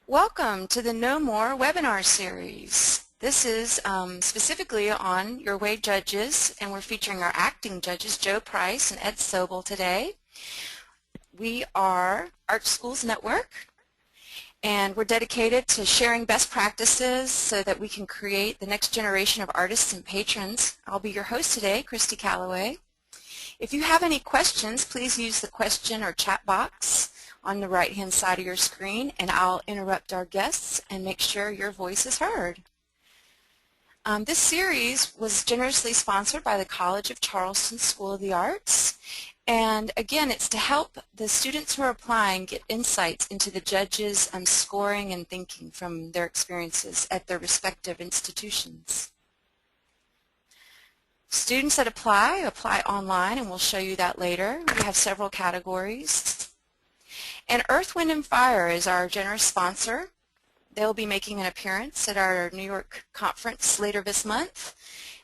Welcome to the No More webinar series. This is specifically on Your Way judges, and we're featuring our acting judges, Joe Price and Ed Sobe today. We are Art Schools Network, and we're dedicated to sharing best practices so that we can create the next generation of artists and patrons. I'll be your host today, Christy Calloway. If you have any questions, please use the question or chat box on the right-hand side of your screen, and I'll interrupt our guests and make sure your voice is heard. This series was generously sponsored by the College of Charleston School of the Arts, and again, it's to help the students who are applying get insights into the judges' scoring and thinking from their experiences at their respective institutions. Students that apply online, and we'll show you that later. We have several categories. And Earth, Wind & Fire is our generous sponsor. They'll be making an appearance at our New York conference later this month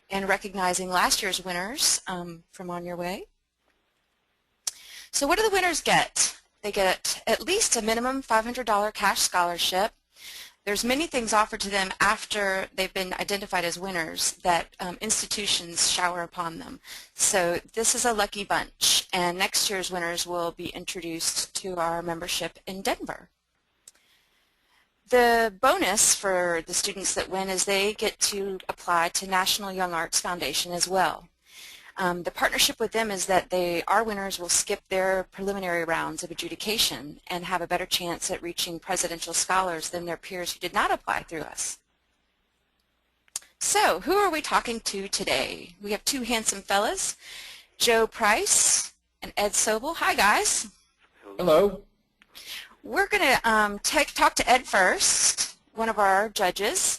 and recognizing last year's winners from On Your Way. So what do the winners get? They get at least a minimum $500 cash scholarship. There's many things offered to them after they've been identified as winners that institutions shower upon them. So this is a lucky bunch, and next year's winners will be introduced to our membership in Denver. The bonus for the students that win is they get to apply to National Young Arts Foundation as well. The partnership with them is that our winners will skip their preliminary rounds of adjudication and have a better chance at reaching presidential scholars than their peers who did not apply through us. So, who are we talking to today? We have two handsome fellas, Joe Price and Ed Sobe. Hi, guys. Hello. We're going to talk to Ed first, one of our judges.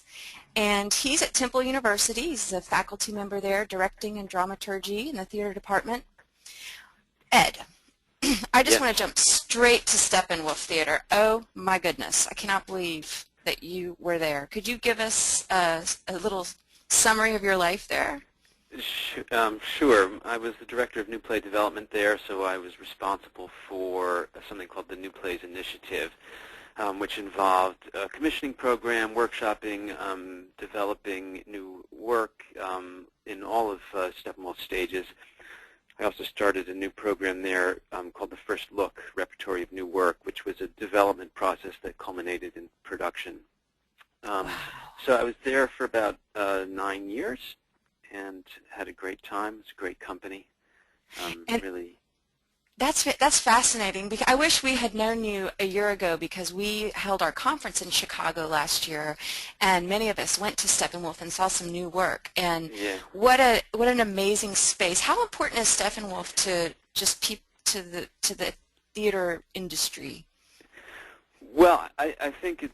And he's at Temple University. He's a faculty member there, directing in dramaturgy in the theater department. Ed, I just want to jump straight to Steppenwolf Theater. Oh my goodness, I cannot believe that you were there. Could you give us a little summary of your life there? Sure. I was the director of new play development there, so I was responsible for something called the New Plays Initiative, which involved a commissioning program, workshopping, developing new work in all of Steppenwolf's stages. I also started a new program there called the First Look Repertory of New Work, which was a development process that culminated in production. So I was there for about 9 years and had a great time. It was a great company. Really. That's fascinating. Because I wish we had known you a year ago, because we held our conference in Chicago last year, and many of us went to Steppenwolf and saw some new work. And what an amazing space! How important is Steppenwolf to to the theater industry? Well, I think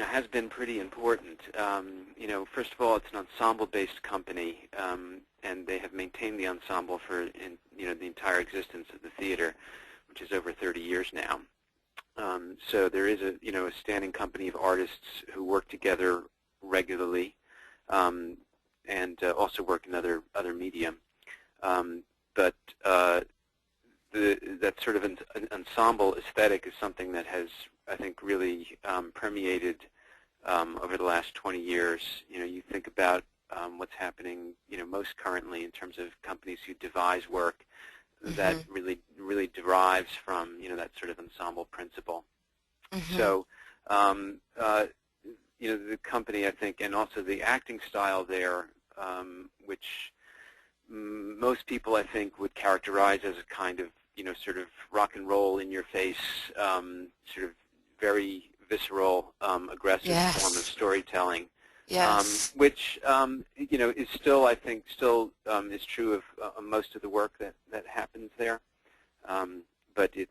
has been pretty important. First of all, it's an ensemble-based company, and they have maintained the ensemble for the entire existence of the theater, which is over 30 years now. So there is a standing company of artists who work together regularly, and also work in other medium. But that sort of an ensemble aesthetic is something that has, I think, really permeated over the last 20 years. You think about what's happening, most currently in terms of companies who devise work that really derives from, that sort of ensemble principle. So, the company, I think, and also the acting style there, which most people, I think, would characterize as a kind of, sort of rock and roll, in your face, sort of very visceral, aggressive form of storytelling. Yes. Which is still, I think, is true of most of the work that happens there. But it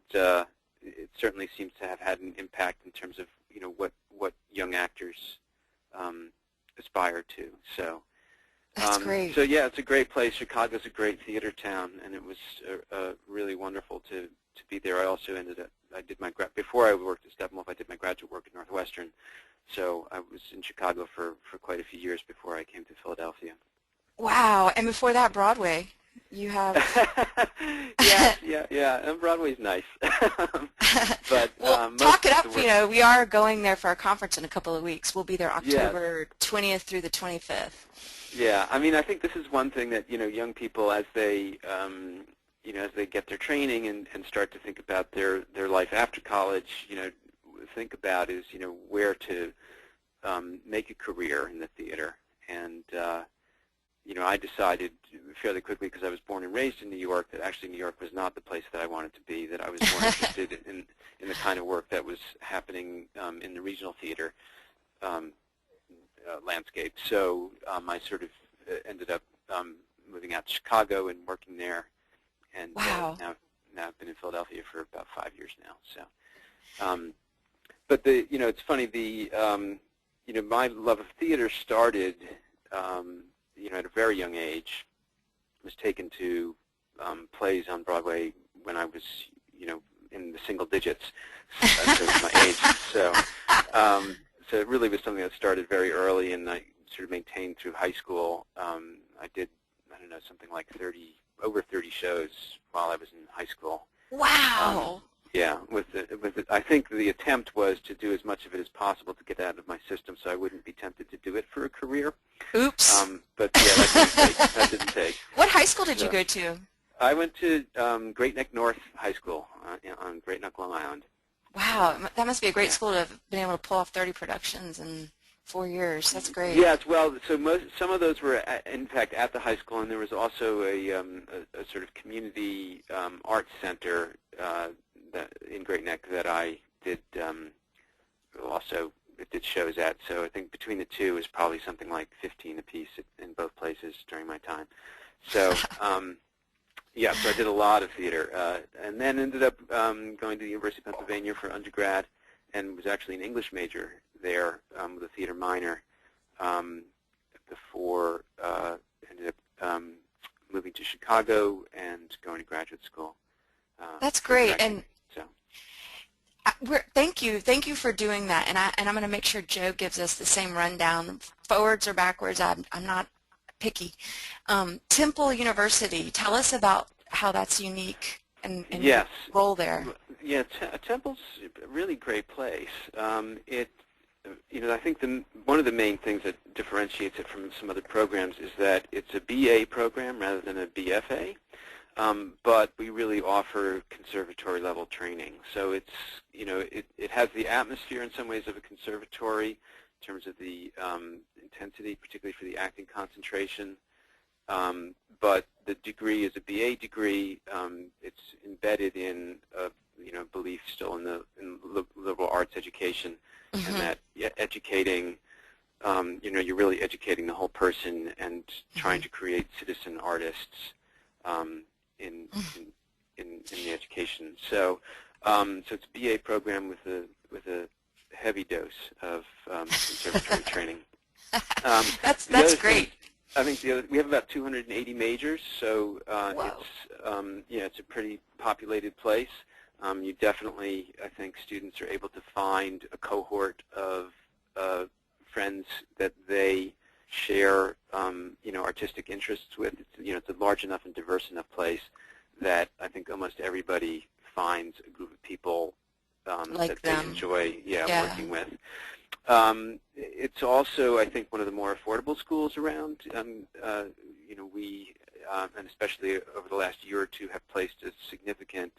certainly seems to have had an impact in terms of what young actors aspire to. So. That's great. So yeah, it's a great place. Chicago's a great theater town, and it was really wonderful to be there. I also before I worked at Steppenwolf, I did my graduate work at Northwestern. So I was in Chicago for quite a few years before I came to Philadelphia. Wow, and before that, Broadway. You have. Yeah. And Broadway's nice, but Well, most talk it of the up. work. We are going there for our conference in a couple of weeks. We'll be there Yes. October 20th through the 25th. Yeah. I mean, I think this is one thing that young people as they as they get their training and start to think about their life after college, think about is where to make a career in the theater. And I decided fairly quickly, because I was born and raised in New York, that actually New York was not the place that I wanted to be, that I was more interested in the kind of work that was happening in the regional theater landscape. So I sort of ended up moving out to Chicago and working there, and Wow. now I've been in Philadelphia for about 5 years now. So, but it's funny, my love of theater started at a very young age. I was taken to plays on Broadway when I was in the single digits in terms of my age. So it really was something that started very early, and I sort of maintained through high school. I did, I don't know, something like over 30 shows while I was in high school. Wow. Yeah, I think the attempt was to do as much of it as possible to get out of my system, so I wouldn't be tempted to do it for a career. Oops. But yeah, that didn't take. What high school did you So, go to? I went to Great Neck North High School on Great Neck, Long Island. Wow, that must be a great Yeah. school to have been able to pull off 30 productions in 4 years. That's great. Yes, well, so some of those were, in fact, at the high school, and there was also a sort of community arts center in Great Neck that I did also did shows at. So I think between the two, it was probably something like 15 apiece in both places during my time. So yeah, so I did a lot of theater, and then ended up going to the University of Pennsylvania for undergrad, and was actually an English major there with a theater minor before ended up moving to Chicago and going to graduate school. That's for great. directing. And So thank you for doing that. And I'm going to make sure Joe gives us the same rundown, forwards or backwards. I'm not picky. Temple University. Tell us about how that's unique and your yes, role there. yeah, Temple's a really great place. I think one of the main things that differentiates it from some other programs is that it's a BA program rather than a BFA. But we really offer conservatory level training. So it has the atmosphere in some ways of a conservatory in terms of the intensity, particularly for the acting concentration. But the degree is a BA degree. It's embedded in belief still in liberal arts education, and that educating, you're really educating the whole person and trying to create citizen artists in the education. So it's a BA program with a heavy dose of conservatory training. That's great. I think we have about 280 majors, so it's a pretty populated place. You definitely, I think, students are able to find a cohort of friends that they share, artistic interests with. It's a large enough and diverse enough place that I think almost everybody finds a group of people Like that they them. enjoy, Yeah. working with. It's also, I think, one of the more affordable schools around. We, and especially over the last year or two, have placed a significant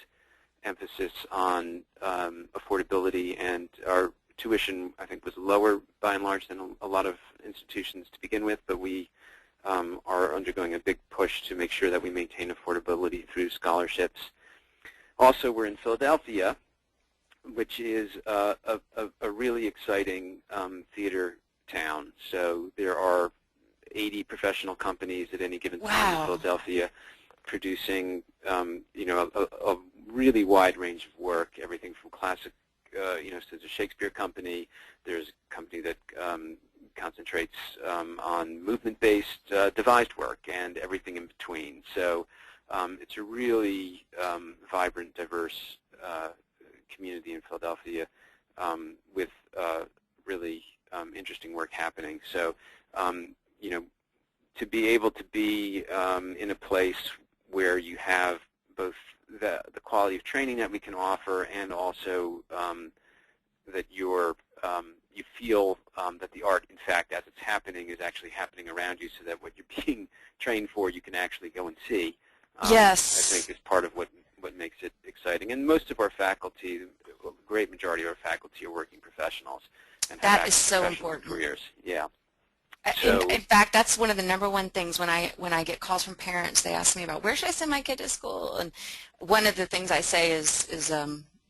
emphasis on affordability, and our tuition, I think, was lower by and large than a lot of institutions to begin with, but we are undergoing a big push to make sure that we maintain affordability through scholarships. Also, we're in Philadelphia, which is a really exciting theater town. So there are 80 professional companies at any given time in Philadelphia producing, a really wide range of work, everything from classic, so there's a Shakespeare company, there's a company that concentrates on movement-based devised work, and everything in between. So it's a really vibrant, diverse community in Philadelphia with really interesting work happening. So, to be able to be in a place where you have both the quality of training that we can offer, and also that you feel that the art, in fact, as it's happening, is actually happening around you, so that what you're being trained for, you can actually go and see. Yes. I think is part of what makes it exciting. And most of our faculty, a great majority of our faculty, are working professionals and have That is active so professional important. careers. Yeah. In fact, that's one of the #1 things when I get calls from parents. They ask me about where should I send my kid to school, and one of the things I say is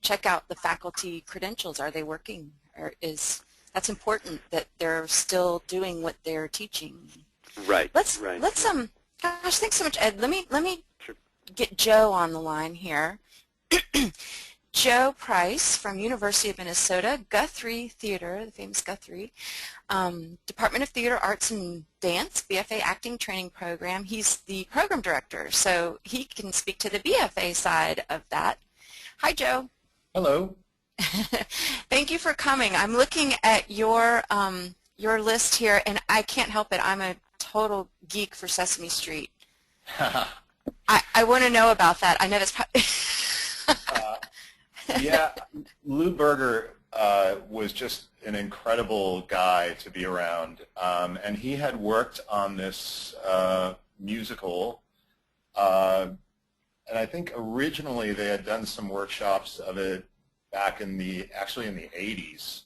check out the faculty credentials. Are they working? Or that's important that they're still doing what they're teaching. Right. Let's right. gosh, thanks so much, Ed. Let me Sure. get Joe on the line here. Joe Price from University of Minnesota, Guthrie Theater, the famous Guthrie, Department of Theater Arts and Dance, BFA Acting Training Program. He's the program director, so he can speak to the BFA side of that. Hi, Joe. Hello. Thank you for coming. I'm looking at your list here, and I can't help it. I'm a total geek for Sesame Street. I want to know about that. I know that's probably yeah, Lou Berger was just an incredible guy to be around, and he had worked on this musical, and I think originally they had done some workshops of it back in actually in the 80s,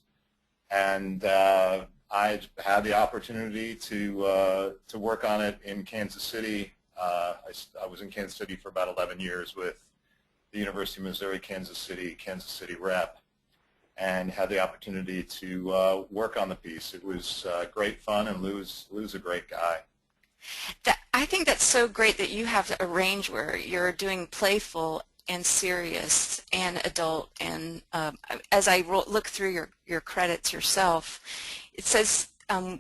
and I had the opportunity to work on it in Kansas City. I was in Kansas City for about 11 years with the University of Missouri, Kansas City rep, and had the opportunity to work on the piece. It was great fun, and Lou's a great guy. I think that's so great that you have a range where you're doing playful and serious and adult. And as I look through your credits yourself, it says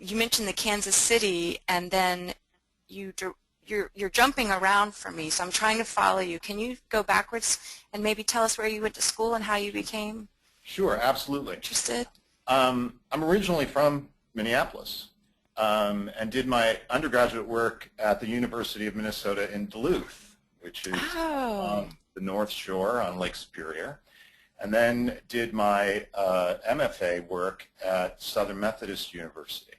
you mentioned the Kansas City, and then you're jumping around for me, so I'm trying to follow you. Can you go backwards and maybe tell us where you went to school and how you became Sure, absolutely. interested? I'm originally from Minneapolis, and did my undergraduate work at the University of Minnesota in Duluth, which is on the North Shore on Lake Superior, and then did my MFA work at Southern Methodist University.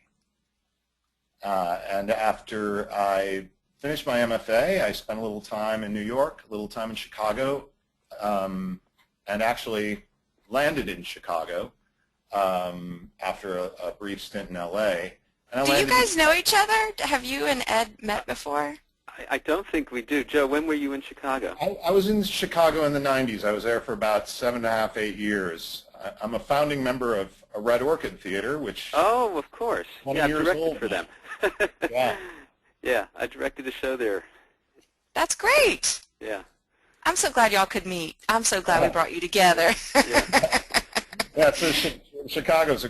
And after I finished my MFA, I spent a little time in New York, a little time in Chicago, and actually landed in Chicago after a brief stint in LA. And Do you guys know each other? Have you and Ed met before? I don't think we do. Joe, when were you in Chicago? I was in Chicago in the 90s. I was there for about 7.5, 8 years. I'm a founding member of a Red Orchid Theater, which Oh, of course. 20 Yeah, I've years directed old for now. them. Yeah. Yeah, I directed a show there. That's great. Yeah. I'm so glad y'all could meet. I'm so glad we brought you together. Yeah. Yeah, so Chicago's a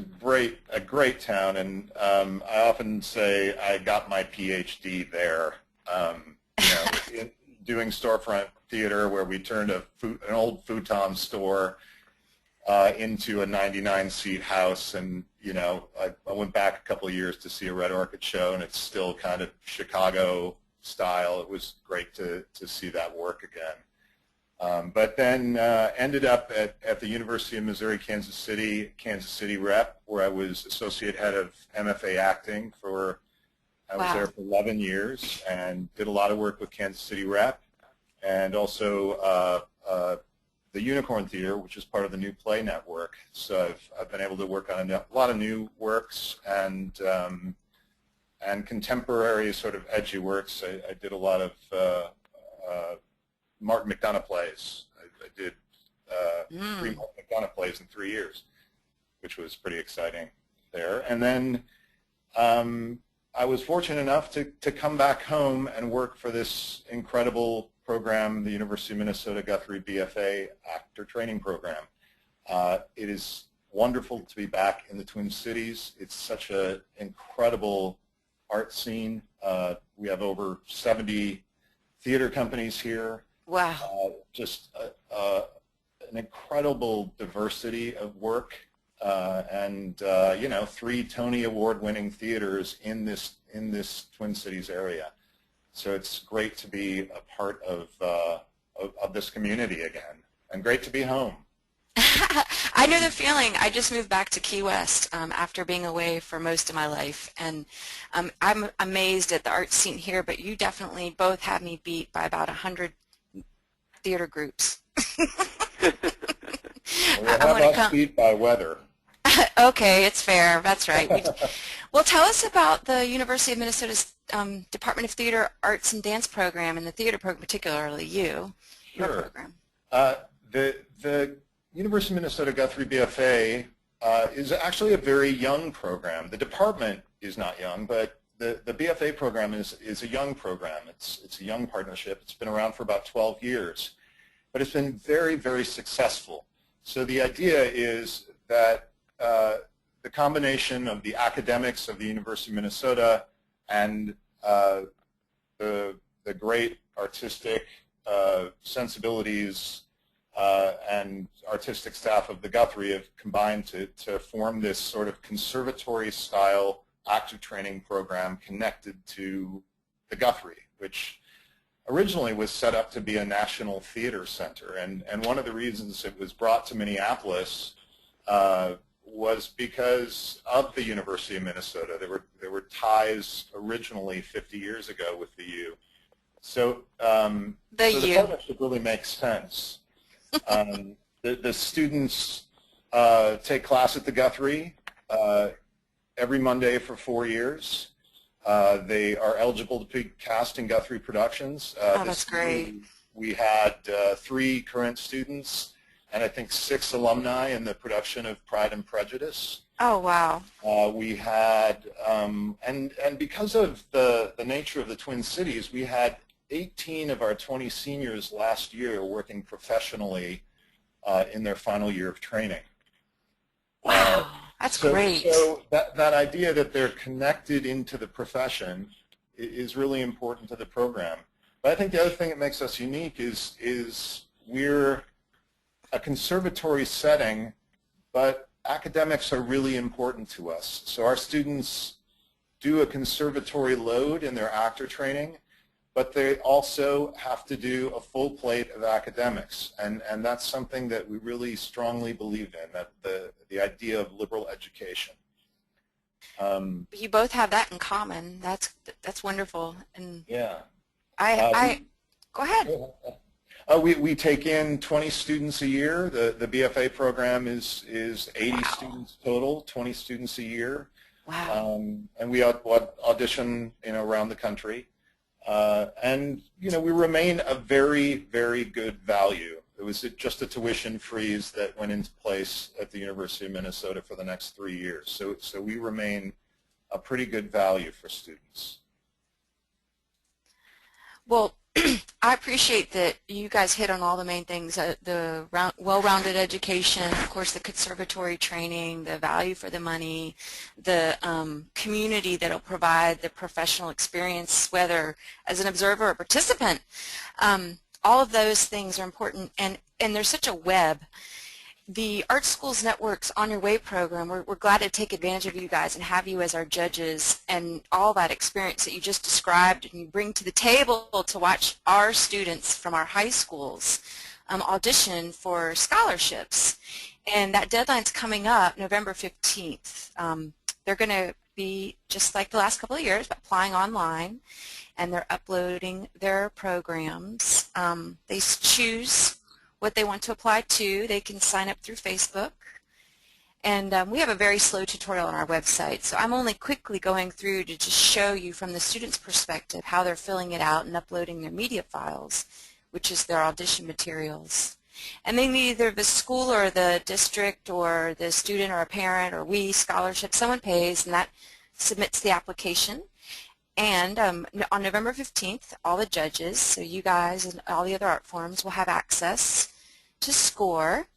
great town, and I often say I got my PhD there. Doing storefront theater, where we turned an old futon store into a 99-seat house, and I went back a couple of years to see a Red Orchid show, and it's still kind of Chicago style. It was great to see that work again. But then ended up at the University of Missouri, Kansas City rep, where I was associate head of MFA acting I was there for 11 years and did a lot of work with Kansas City rep, and also the Unicorn Theater, which is part of the New Play Network. So I've been able to work on a lot of new works and contemporary sort of edgy works. I did a lot of Martin McDonough plays. I did 3 Martin McDonough plays in 3 years, which was pretty exciting there. And then I was fortunate enough to come back home and work for this incredible program, the University of Minnesota Guthrie BFA Actor Training Program. It is wonderful to be back in the Twin Cities. It's such an incredible art scene. We have over 70 theater companies here. Wow. Just an incredible diversity of work. And 3 Tony Award-winning theaters in this Twin Cities area. So it's great to be a part of this community again, and great to be home. I know the feeling. I just moved back to Key West after being away for most of my life, and I'm amazed at the art scene here, but you definitely both have me beat by about 100 theater groups. We have us beat by weather. Okay, it's fair. That's right. Well, tell us about the University of Minnesota's Department of Theater, Arts, and Dance program, and the theater program, particularly your program. The University of Minnesota Guthrie BFA is actually a very young program. The department is not young, but the BFA program is a young program. It's a young partnership. It's been around for about 12 years, but it's been very, very successful. So the idea is that the combination of the academics of the University of Minnesota and the great artistic sensibilities and artistic staff of the Guthrie have combined to form this sort of conservatory-style active training program connected to the Guthrie, which originally was set up to be a national theater center. And one of the reasons it was brought to Minneapolis was because of the University of Minnesota. There were ties originally 50 years ago with the U. So the partnership really makes sense. The students take class at the Guthrie every Monday for 4 years. They are eligible to be cast in Guthrie productions. That's great. We had 3 current students and I think 6 alumni in the production of Pride and Prejudice. Oh, wow. We had, and because of the nature of the Twin Cities, we had 18 of our 20 seniors last year working professionally in their final year of training. Wow, that's great. So that idea that they're connected into the profession is really important to the program. But I think the other thing that makes us unique is we're a conservatory setting, but academics are really important to us. So our students do a conservatory load in their actor training, but they also have to do a full plate of academics. And that's something that we really strongly believe in, that the idea of liberal education. You both have that in common. That's wonderful. And yeah. Go ahead. We take in 20 students a year. The BFA program is 80 Wow. students total, 20 students a year. Wow. And we audition around the country. And we remain a very, very good value. It was just a tuition freeze that went into place at the University of Minnesota for the next 3 years. So we remain a pretty good value for students. Well, I appreciate that you guys hit on all the main things, the well-rounded education, of course the conservatory training, the value for the money, the community that will provide the professional experience, whether as an observer or participant. All of those things are important, and there's such a web. The Art Schools Network's On Your Way program, we're glad to take advantage of you guys and have you as our judges, and all that experience that you just described and you bring to the table to watch our students from our high schools audition for scholarships. And that deadline's coming up November 15th. They're going to be, just like the last couple of years, applying online, and they're uploading their programs. They choose what they want to apply to. They can sign up through Facebook. And we have a very slow tutorial on our website, so I'm only quickly going through to just show you from the student's perspective how they're filling it out and uploading their media files, which is their audition materials. And they need either the school or the district or the student or a parent or scholarship. Someone pays, and that submits the application. And on November 15th, all the judges, so you guys and all the other art forms, will have access to score.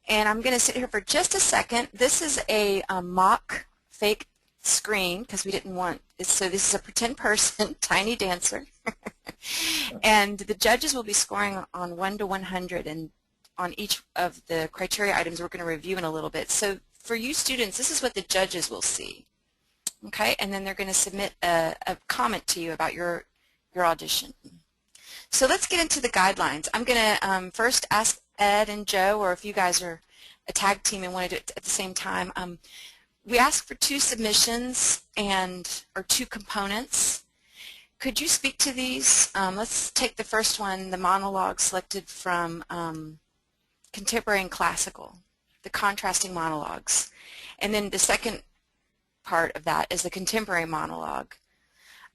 And I'm going to sit here for just a second. This is a mock fake screen because we didn't want it. So this is a pretend person, tiny dancer. And the judges will be scoring on 1 to 100 and on each of the criteria items we're going to review in a little bit. So for you students, this is what the judges will see. Okay, and then they're going to submit a comment to you about your your audition. So let's get into the guidelines. I'm going to first ask Ed and Joe, or if you guys are a tag team and want to do it at the same time. We ask for 2 submissions or 2 components. Could you speak to these? Let's take the first one, the monologue selected from contemporary and classical, the contrasting monologues. And then the second part of that is the contemporary monologue.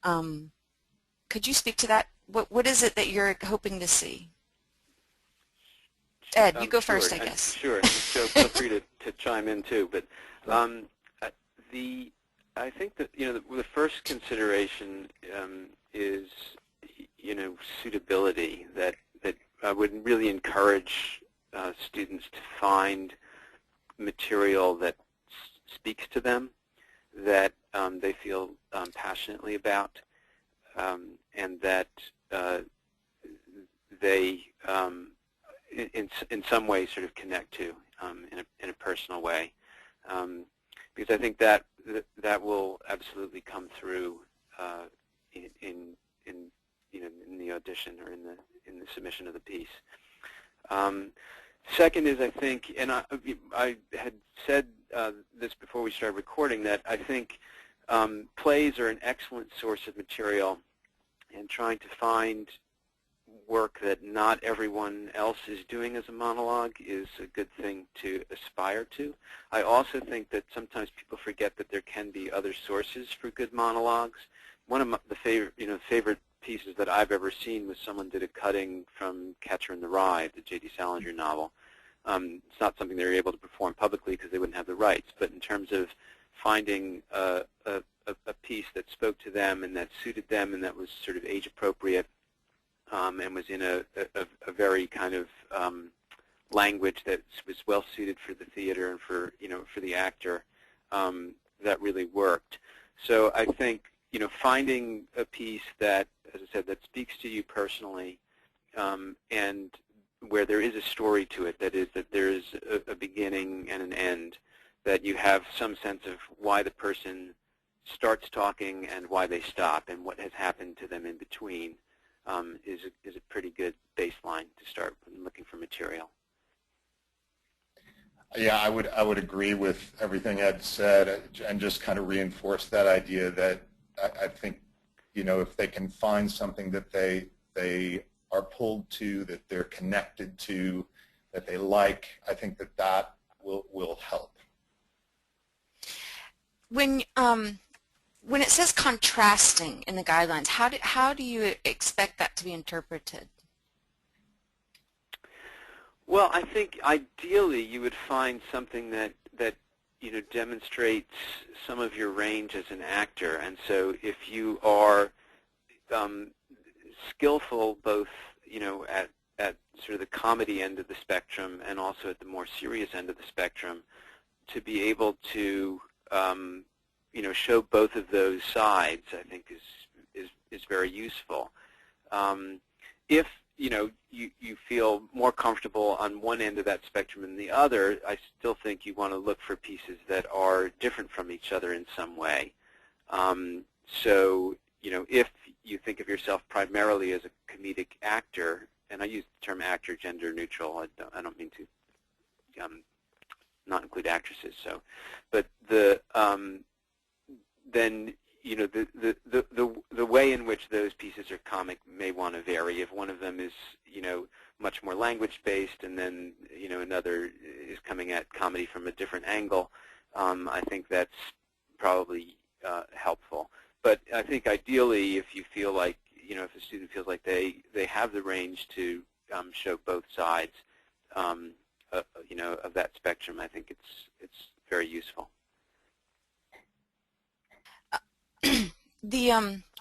Could you speak to that? What is it that you're hoping to see? Ed, you go Sure. first, I guess. Sure. So feel free to chime in too. But I think that the first consideration is suitability. That I would really encourage students to find material that speaks to them, that they feel passionately about, and that they in some way sort of connect to in a personal way, because I think that will absolutely come through in the audition or in the submission of the piece. Second is, I think, and I had said this before we started recording, that I think plays are an excellent source of material, and trying to find work that not everyone else is doing as a monologue is a good thing to aspire to. I also think that sometimes people forget that there can be other sources for good monologues. One of the favorite pieces that I've ever seen was someone did a cutting from Catcher in the Rye, the J.D. Salinger novel. It's not something they were able to perform publicly because they wouldn't have the rights, but in terms of finding a piece that spoke to them and that suited them and that was sort of age appropriate, and was in a very kind of language that was well suited for the theater and for the actor, that really worked. So I think finding a piece that, as I said, that speaks to you personally, and where there is a story to it, that is, that there is a beginning and an end, that you have some sense of why the person starts talking and why they stop and what has happened to them in between, is a pretty good baseline to start looking for material. Yeah, I would agree with everything Ed said, and just kind of reinforce that idea that I think if they can find something that they are pulled to, that they're connected to, that they like, I think that will help. When it says contrasting in the guidelines, how do you expect that to be interpreted? Well, I think ideally you would find something that demonstrates some of your range as an actor. And so if you are skillful both at sort of the comedy end of the spectrum and also at the more serious end of the spectrum, to be able to show both of those sides, I think is very useful. If you feel more comfortable on one end of that spectrum than the other, I still think you want to look for pieces that are different from each other in some way. So if you think of yourself primarily as a comedic actor, and I use the term actor gender neutral, I don't mean to not include actresses. So, but then the way in which those pieces are comic may want to vary. If one of them is much more language based, and then another is coming at comedy from a different angle, I think that's probably helpful. But I think ideally, if you feel like if a student feels like they have the range to show both sides of that spectrum, I think it's very useful.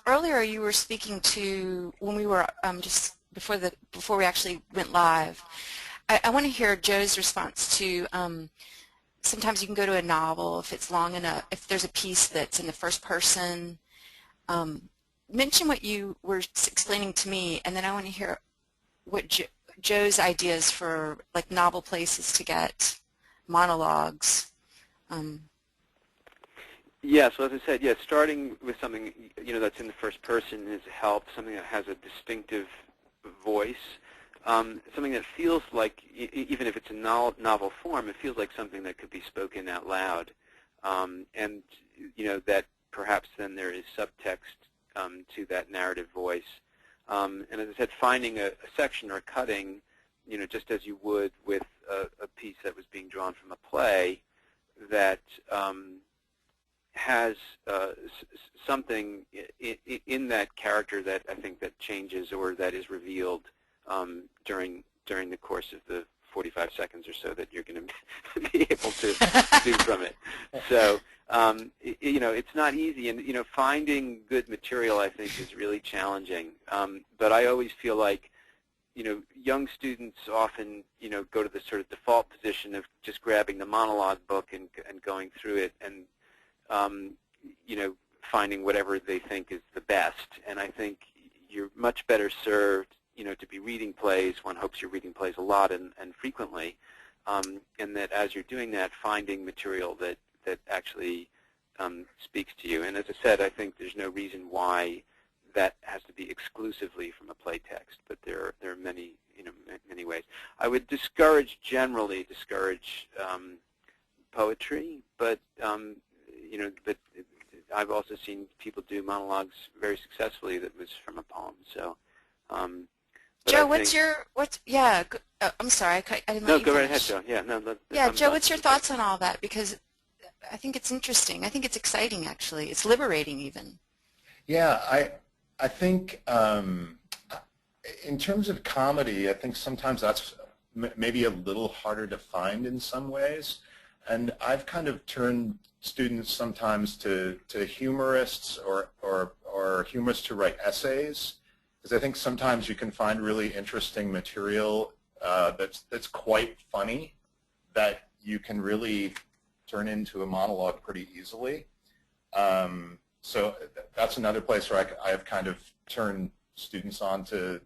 Earlier you were speaking to, when we were just before we actually went live, I want to hear Joe's response to sometimes you can go to a novel if it's long enough, if there's a piece that's in the first person. Mention what you were explaining to me, and then I want to hear what Joe's ideas for like novel places to get monologues. Yeah, so as I said, yeah, starting with something that's in the first person has helped. Something that has a distinctive voice, something that feels like, even if it's a novel form, it feels like something that could be spoken out loud, and that perhaps then there is subtext to that narrative voice. And as I said, finding a section or a cutting, just as you would with a piece that was being drawn from a play, that has something in that character that I think that changes or that is revealed during the course of the 45 seconds or so that you're going to be able to do from it. So it's not easy, and finding good material I think is really challenging. But I always feel like young students often go to the sort of default position of just grabbing the monologue book and going through it and finding whatever they think is the best. And I think you're much better served, to be reading plays. One hopes you're reading plays a lot and frequently, and that as you're doing that, finding material that actually speaks to you. And as I said, I think there's no reason why that has to be exclusively from a play text, but there are many many ways. I would generally discourage poetry, but but I've also seen people do monologues very successfully that was from a poem. So, Joe, I'm sorry, I didn't let you go right finish. ahead, Joe. Yeah, no. Yeah, Joe, what's your thoughts on all that? Because I think it's interesting. I think it's exciting, actually. It's liberating, even. Yeah, I think in terms of comedy, I think sometimes that's maybe a little harder to find in some ways. And I've kind of turned students sometimes to humorists or humorists who write essays, because I think sometimes you can find really interesting material that's quite funny that you can really turn into a monologue pretty easily. So that's another place where I have kind of turned students on to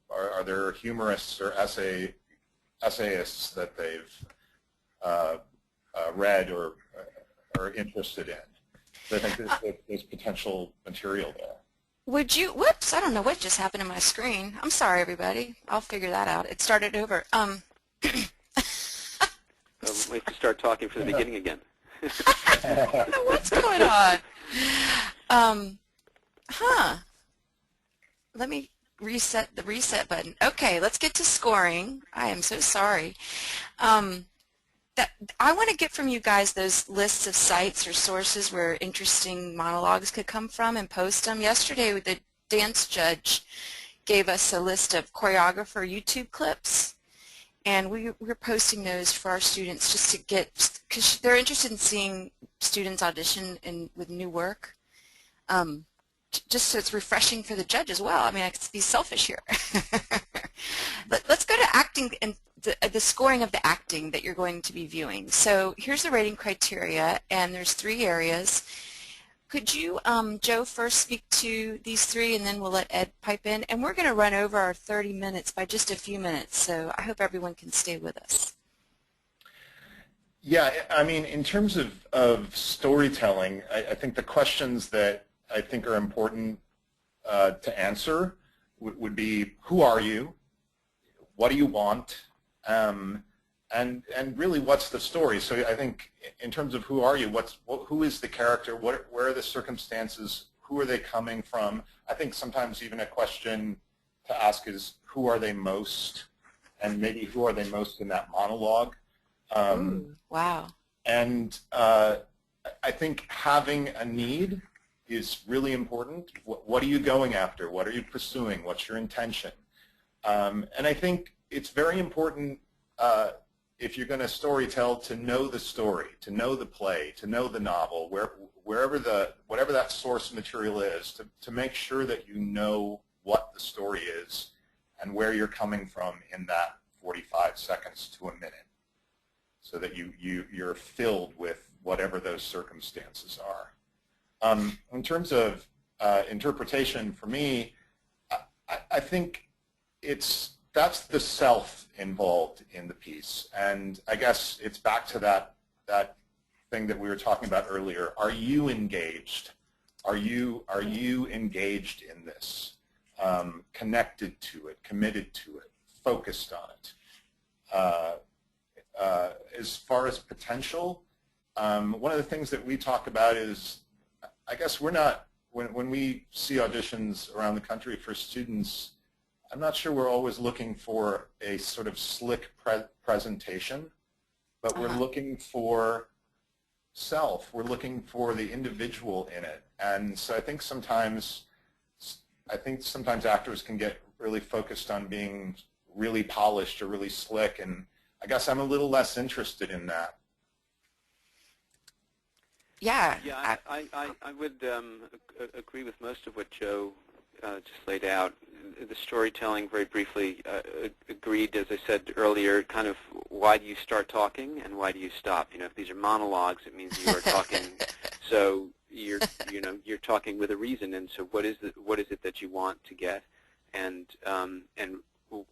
are there humorists or essayists that they've read or are interested in. So I think there's potential material there. Whoops, I don't know what just happened to my screen. I'm sorry, everybody. I'll figure that out. It started over. We have to start talking from the beginning again. I don't know what's going on. Let me reset the reset button. Okay, let's get to scoring. I am so sorry. I want to get from you guys those lists of sites or sources where interesting monologues could come from and post them. Yesterday, the dance judge gave us a list of choreographer YouTube clips, and we're posting those for our students just to get, because they're interested in seeing students audition with new work. Just so it's refreshing for the judge as well. I mean, I could be selfish here. Let's go to acting and the scoring of the acting that you're going to be viewing. So here's the rating criteria, and there's 3 areas. Could you, Joe, first speak to these 3, and then we'll let Ed pipe in. And we're going to run over our 30 minutes by just a few minutes, so I hope everyone can stay with us. Yeah, I mean, in terms of storytelling, I think the questions that I think are important to answer would be, who are you? What do you want? And really, what's the story? So I think in terms of who are you, who is the character? Where are the circumstances? Who are they coming from? I think sometimes even a question to ask is, who are they most? And maybe who are they most in that monologue? Ooh, wow. And I think having a need is really important. What are you going after? What are you pursuing? What's your intention? And I think it's very important if you're going to storytell to know the story, to know the play, to know the novel, whatever that source material is, to make sure that you know what the story is and where you're coming from in that 45 seconds to a minute, so that you're filled with whatever those circumstances are. In terms of interpretation, for me, I think that's the self involved in the piece, and I guess it's back to that thing that we were talking about earlier. Are you engaged? Are you engaged in this? Connected to it, committed to it, focused on it. As far as potential, one of the things that we talk about is, I guess we're not, when we see auditions around the country for students, I'm not sure we're always looking for a sort of slick presentation, but we're looking for self. We're looking for the individual in it. And so I think sometimes actors can get really focused on being really polished or really slick, and I guess I'm a little less interested in that. Yeah. Yeah, I would agree with most of what Joe just laid out. The storytelling, very briefly, agreed, as I said earlier, kind of why do you start talking and why do you stop? You know, if these are monologues, it means you are talking. So you're talking with a reason. And so what is it that you want to get, and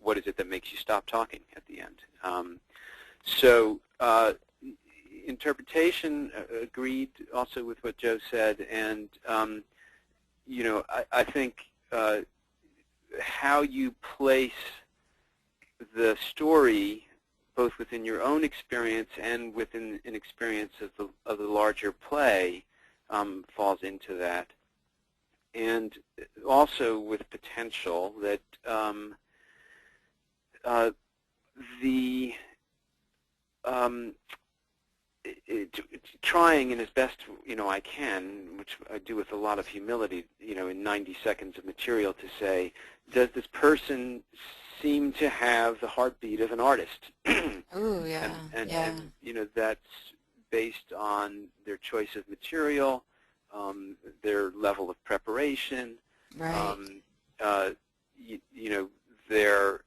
what is it that makes you stop talking at the end? Interpretation, agreed also with what Joe said, and I think how you place the story, both within your own experience and within an experience of the larger play, falls into that. And also with potential that trying in as best I can, which I do with a lot of humility, in 90 seconds of material, to say, does this person seem to have the heartbeat of an artist? Ooh, yeah. And that's based on their choice of material, their level of preparation, Right. their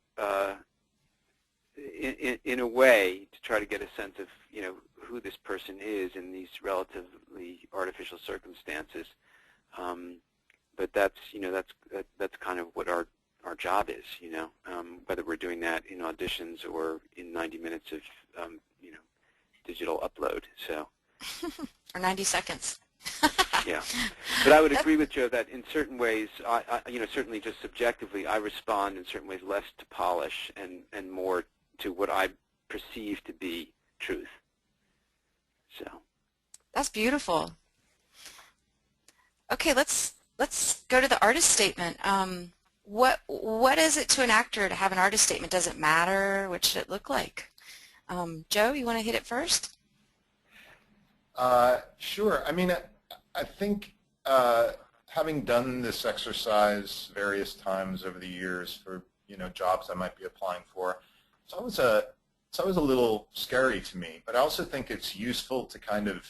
in a way to try to get a sense of who this person is in these relatively artificial circumstances. But that's kind of what our job is, whether we're doing that in auditions or in 90 minutes of digital upload. So Or 90 seconds. yeah, but I would agree with Joe that in certain ways, certainly just subjectively, I respond in certain ways less to polish and more to what I perceive to be truth. So That's beautiful. Okay, let's go to the artist statement. What is it to an actor to have an artist statement? Does it matter? What should it look like? Joe, you want to hit it first? Sure. I mean, I think having done this exercise various times over the years for jobs I might be applying for, it's always a little scary to me. But I also think it's useful to kind of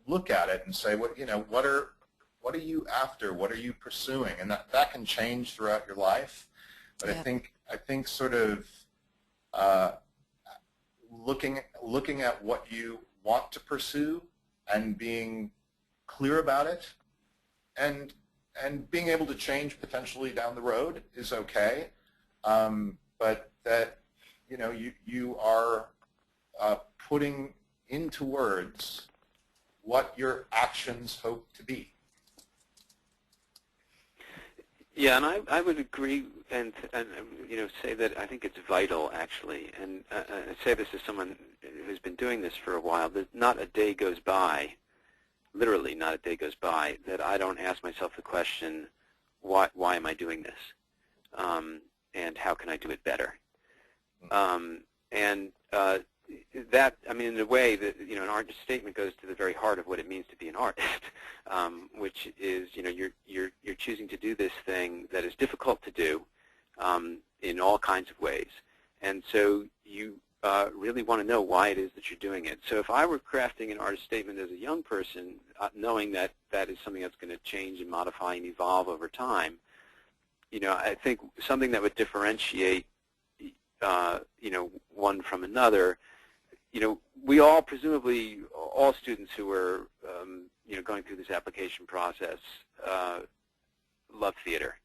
look at it and say, what are you after? What are you pursuing? And that can change throughout your life. But Yeah. I think sort of looking at what you want to pursue and being clear about it, and being able to change potentially down the road is okay. But that you are putting into words what your actions hope to be. yeah, and I would agree and say that I think it's vital, actually, and I say this as someone who's been doing this for a while, that not a day goes by, literally not a day goes by, that I don't ask myself the question, why am I doing this, and how can I do it better? That, I mean, in a way that an artist statement goes to the very heart of what it means to be an artist, which is you're choosing to do this thing that is difficult to do in all kinds of ways, and so you really want to know why it is that you're doing it. So if I were crafting an artist statement as a young person, knowing that that is something that's going to change and modify and evolve over time, I think something that would differentiate one from another. We all, presumably, all students who are, going through this application process love theater.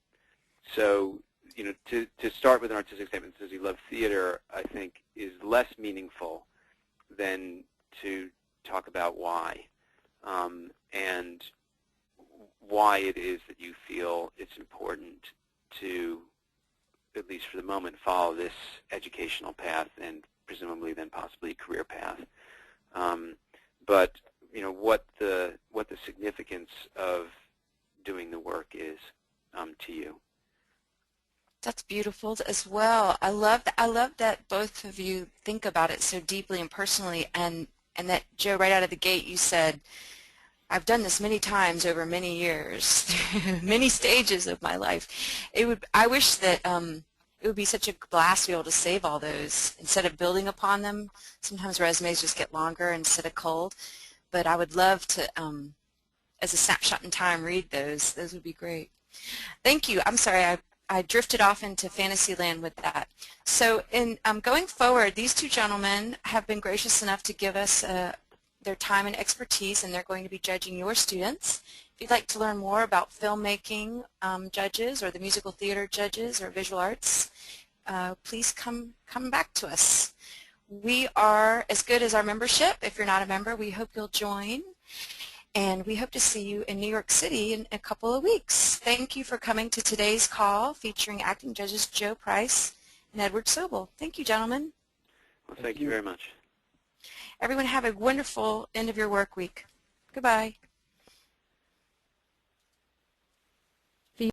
So, to start with an artistic statement that says you love theater, I think, is less meaningful than to talk about why, and why it is that you feel it's important to, at least for the moment, follow this educational path and presumably then possibly a career path. But what the significance of doing the work is to you. That's beautiful as well. I love that. I love that both of you think about it so deeply and personally, and that, Joe, right out of the gate, you said, "I've done this many times over many years, many stages of my life." I wish that it would be such a blast to be able to save all those instead of building upon them. Sometimes resumes just get longer instead of cold, but I would love to, as a snapshot in time, read those. Those would be great. Thank you. I'm sorry, I drifted off into fantasy land with that. So in going forward, these two gentlemen have been gracious enough to give us their time and expertise, and they're going to be judging your students. If you'd like to learn more about filmmaking judges or the musical theater judges or visual arts, please come back to us. We are as good as our membership. If you're not a member, we hope you'll join. And we hope to see you in New York City in a couple of weeks. Thank you for coming to today's call featuring acting judges Joe Price and Edward Sobe. Thank you, gentlemen. Well, thank you very much. Everyone have a wonderful end of your work week. Goodbye.